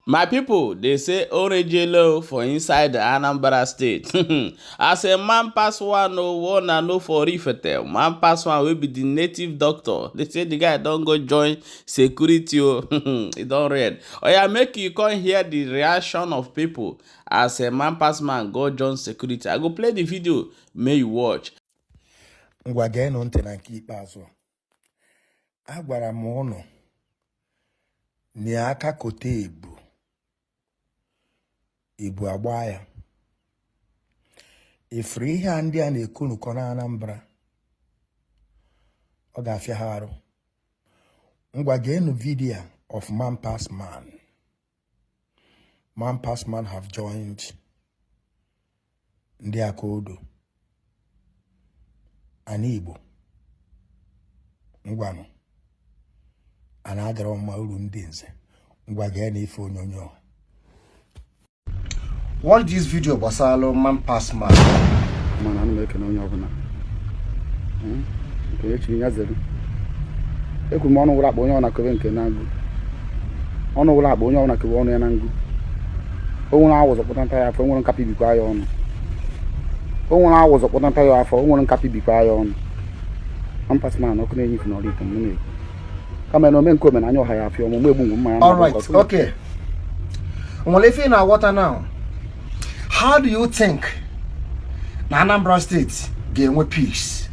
My people, they say Orejelo for inside the Anambra state. As a man pass one, no one and no for Rifetel. Man pass one will be the native doctor. They say the guy don't go join security. It don't read. Oh yeah, make you come hear the reaction of people as a man pass man go join security. I go play the video, may you watch. Ngwa gee nụ ntị na nke ikpeazụ. Agwara m ụnụ na aka kote Ibu agba ya. Ifuru ihe a ndị a na-ekunukọ na Anambra, ọ ga-afịa ha arụ. Ngwa geenụ video of man pass man. Man pass man have joined ndị Akodo ani Igbo. Ngwanụ ana adịrọ mma uru ndị nze. Ngwa geenụ ife onyonyo. Watch this video basalo man pass man. Man, I'm making on your own. Okay, you know that. You could mono wrap on your coven can on a lap on your coven and angle. Oh, I was a potent tire for one copy be quiet on. Oh, I was a potent tire for one copy be quiet on. I'm pass man, okay, you can only come. Come and men come and I know how I feel. All right, okay. Well, if in our water now. How do you think Anambra State gain with peace?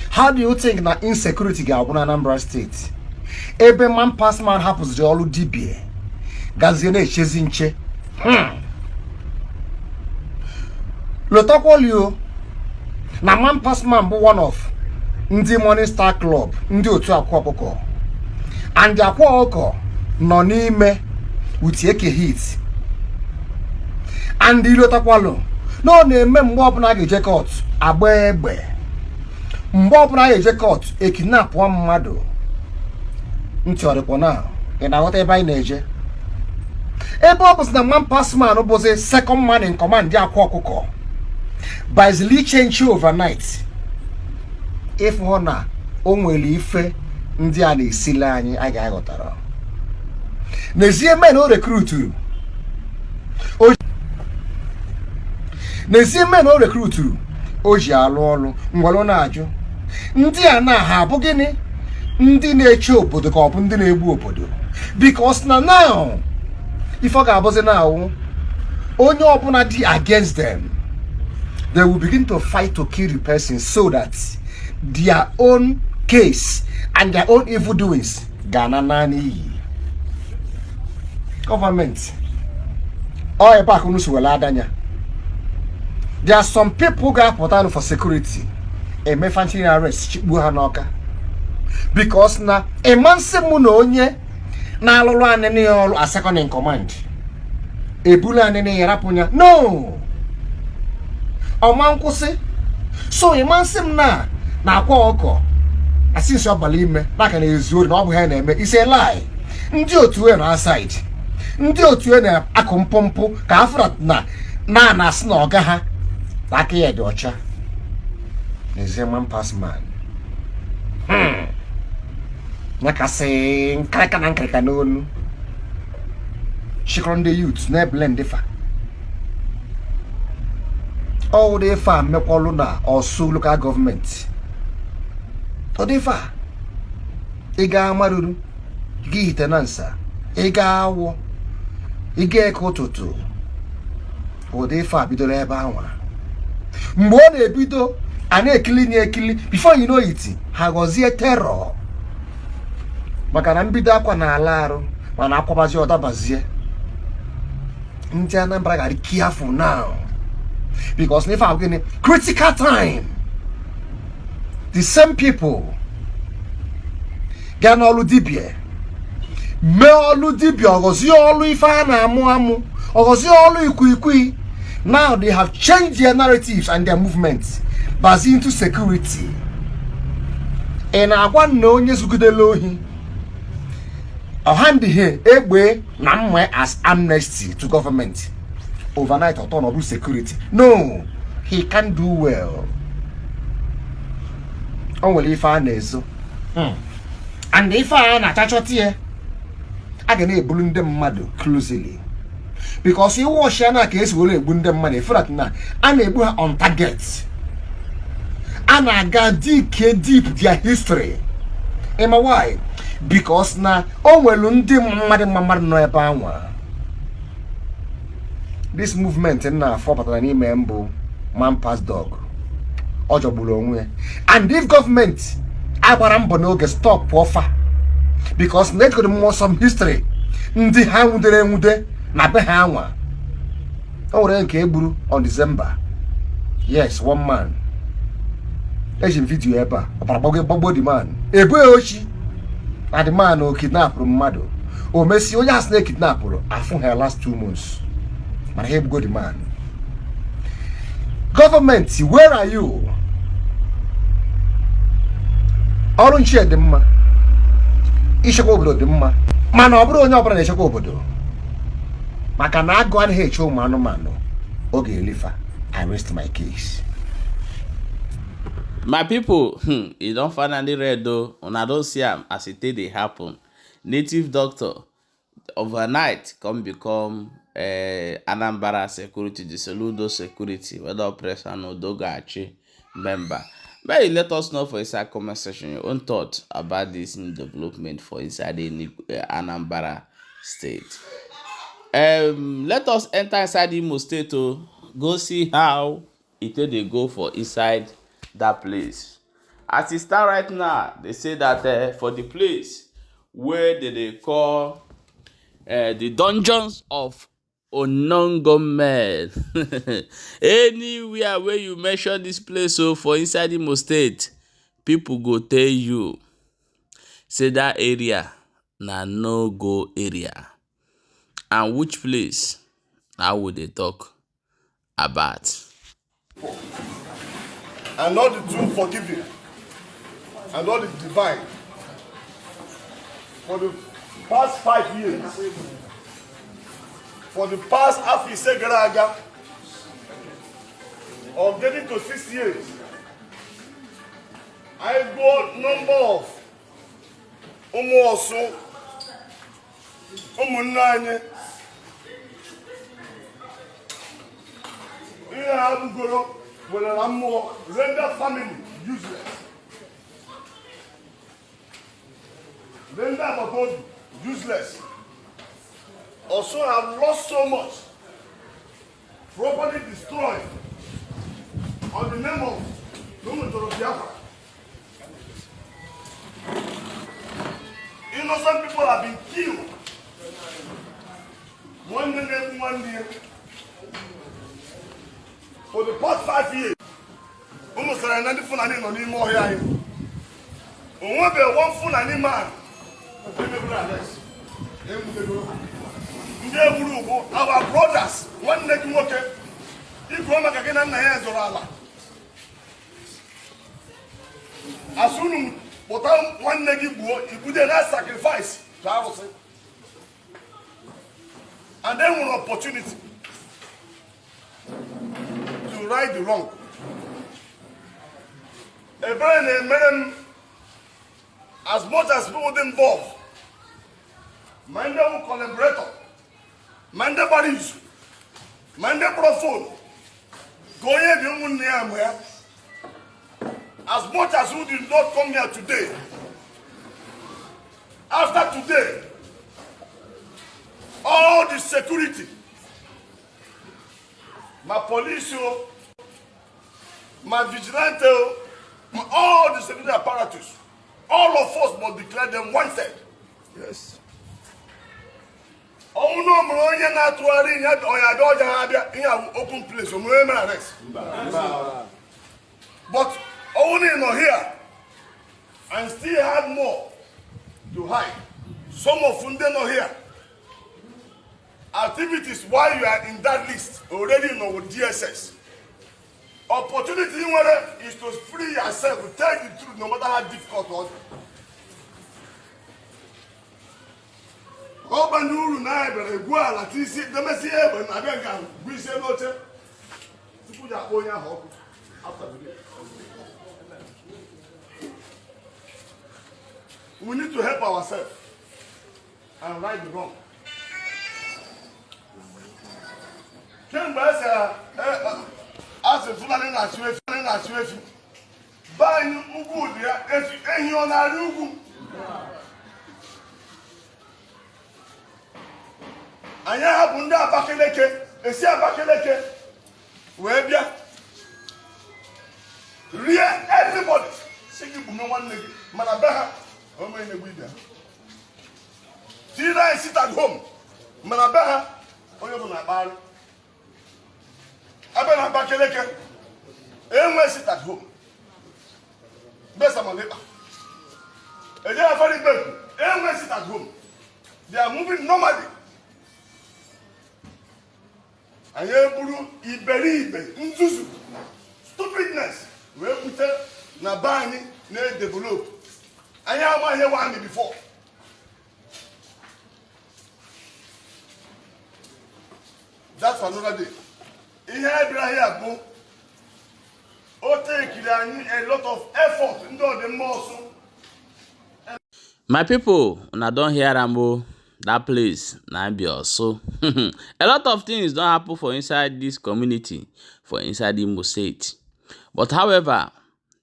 How do you think that insecurity gain with Anambra State? Every man pass man happens to all DB. Gazene chezinche. Lotakwolio na man pass man be one of Ndi Morning Star Club, Ndi Otu Akwapoko. And the Akwapoko no n'ime with eke hit. And the Lotakwalo no name Mbob na Jekot Abebe Mbob na Jekot a kidnap one mado into a repona and I whatever in Asia. A Bob was the man pass man who was a second man in command, dear Kwakoko. By the lead change overnight. If honor only leave Indiani Silani, I got her. Nezie men who recruit you. N'ezie men o recruit oji alụ ọrụ ngwalo na-ajụ ndị a na ha bụ gịnị ndị na-eche obodo ka ọ bụ ndị na-egbu obodo because now if ọ ga-abụzi now onye ọbụla dị against them they will begin to fight to kill the person so that their own case and their own evil doings ga-ana n'iyi government ọ ebe akụ nusu wela adanya. There are some people who got put on for security. A me fancy arrest because na a man se munonye na lolo anene all a second in command. A bula anene yarapunya. No. O man kuse. So a man sim na kwa oko. Asinso abali me back na ezuru na obu he na eme. It's a lie. Ndi otu e na aside. Ndi otu e na akompompo ka afrat na as na oga ha. Like a docha, the man pass man. Like I say, Kakan, she can the youths, ne blend the fa. All the farm, Mepoluna, or so local government. To the fa. Ega Maruru, give an answer. Ega wo, Ega Kototo. Or the fa be the Lebawa. Mbone ebido ana ekili before you know it ha gozie terror maka na mbido akwa na ala arụ mana akwabazi odabazie ndị Anambra ga careful now because if I'm getting critical time the same people ga na olu dibie me olu dibie ogozi olu ife na amu ogozi olu ikui. Now they have changed their narratives and their movements, but into security. And I want no nyesugudelo a hand here, egbe namwe as amnesty to government. Overnight or turn of security. No, he can't do well. Only if I know. And if I na chachoti a ga na-ebulu ndị mmadụ closely because iwu ọchịa na ka esi were egbu ndị mmadụ eferat na a na-egbu ha on target a na-aga deep their history. Ema why? Because na o nwelu ndị mmadụ nọ ebe anwa. This movement na afọpụtara n'ime mbụ man pass dog ọ jọgburu onwe. And if government agbara mbọ n'oge stop ọfa because let's go to more some history ndị ha nwudere na be ha anwa. O nwere nke egburu on December. Yes, one man. Eji video ebe a gbagbo the man. Ebe ochi na the man o kidnapụrụ mmadụ. O mesi onye asị na kidnapụrụ afụ ha last 2 months. Mana he go the man. Government, where are you? Ọrụ nche dị mma. Ichekwa obodo dị mma. Mana ọ bụrụ onye ọbụla na-echekwa obodo. Maka na agụ anaghị eche ụmụ anụmanụ. Oge elifa. I rest my case. My people, you don't finally read though. Una don't see am as it dey happen. Native doctor overnight come become Anambra security, the Soludo security, whether Operation Odogachi member. May you let us know for inside comment section your own thoughts about this new development for inside the Anambra state. Let us enter inside Imo state to go see how it dey go for inside that place. As it stand right now, they say that for the place where they call the dungeons of unknown gunmen. Anywhere where you mention this place, so for inside Imo state, people go tell you say that area na no go area. And which place how would they talk about? And all the true forgiving and all the divine for the past 5 years, for the past half Isegaraga of getting to 6 years, I got number of Omosu, Omunanye, Abugoro, where I'm more render family useless. Render my body useless. Also, I've lost so much. Property destroyed. On the name of Lumutoro Biafra. Innocent people have been killed. One day. For the past 5 years, almost 90 Fulani no need more here. One Fulani man. Our brothers, one neck worker, he come again and hands or Allah. As soon as one neck he put a sacrifice, and then one opportunity to right the wrong. A brain and as much as people involved, Manda collaborator, Manda Baris, Manda Profone, Goye Bimunia, as much as who did not come here today, after today, all the security, my police, my vigilante, all the security apparatus, all of us must declare them wanted. Yes. Oh no, Moronia not worrying yet, or I don't have open place, or arrest. But only not here, and still have more to hide. Some of them not here. Activities while you are in that list already know with DSS. Opportunity is to free yourself, to tell the truth, no matter how difficult it is. Obanuru na ebere gwa la tisi demesi ebe na benga gwise noche tupu ya onya ho after today. We need to help ourselves. and right the wrong. Kemgbe ese asị Fulani na-achụ efi be anyị ugwu dị ya ehi ọ na-arị ugwu anyị hapụ ndị Abakaliki esi Abakaliki wee bịa rie everybody si gị gbume nwanne gị mana be ha ome na-egbu ibe ha tiri anyị sit at home mana be ha onye bụ na-akpagharị abịa na Abakaliki enwe sit at home besamalekpa eje afari gbeku enwe sit at home they are moving normally. Anyị eburu iberibe nzuzu stupidness wee bute na be anyị na-develop. Anyị amaghị ihe nwaanyị before. That's for another day. Ihe ebira here bụ o tekiri anyị a lot of effort ndị ọdịmma ọsụ. My people, una don hear am o. That place na be also. A lot of things don't happen for inside this community, for inside Imo State. But however,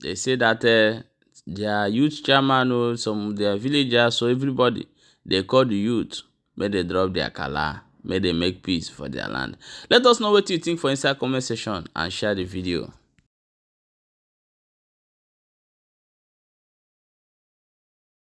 they say that their youth chairman or some their villagers, so everybody, they call the youth, may they drop their kala, may they make peace for their land. Let us know what you think for inside comment section and share the video.